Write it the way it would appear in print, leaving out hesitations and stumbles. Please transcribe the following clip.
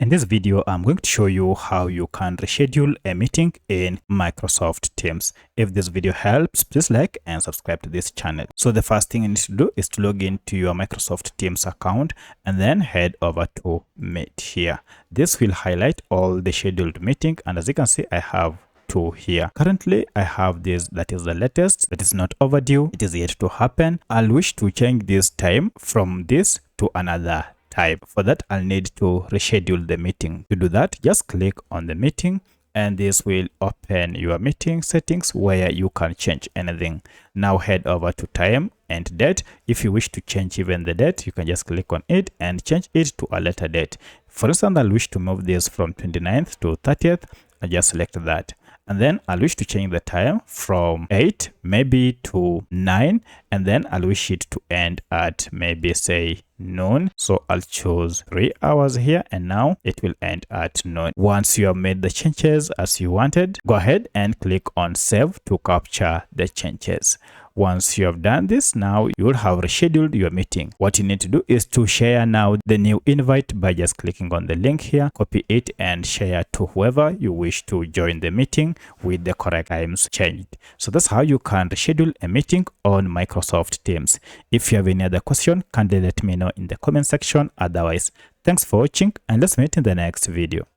In this video, I'm going to show you how you can reschedule a meeting in Microsoft Teams. If this video helps, please like and subscribe to this channel. So the first thing you need to do is to log into your Microsoft Teams account and then head over to Meet here. This will highlight all the scheduled meeting, and as you can see, I have two here. Currently, I have this that is the latest, that is not overdue. It is yet to happen. I'll wish to change this time from this to another time. For that, I'll need to reschedule the meeting. To do that, just click on the meeting and this will open your meeting settings where you can change anything. Now head over to time and date. If you wish to change even the date, you can just click on it and change it to a later date. For instance, I'll wish to move this from 29th to 30th. I just select that. And then I'll wish to change the time from 8 maybe to 9, and then I'll wish it to end at maybe say noon. So I'll choose 3 hours here, and now it will end at noon. Once you have made the changes as you wanted, go ahead and click on save to capture the changes. Once you have done this, now you will have rescheduled your meeting. What you need to do is to share now the new invite by just clicking on the link here, copy it and share to whoever you wish to join the meeting with the correct times changed. So that's how you can reschedule a meeting on Microsoft Teams. If you have any other question, kindly let me know in the comment section. Otherwise, thanks for watching and let's meet in the next video.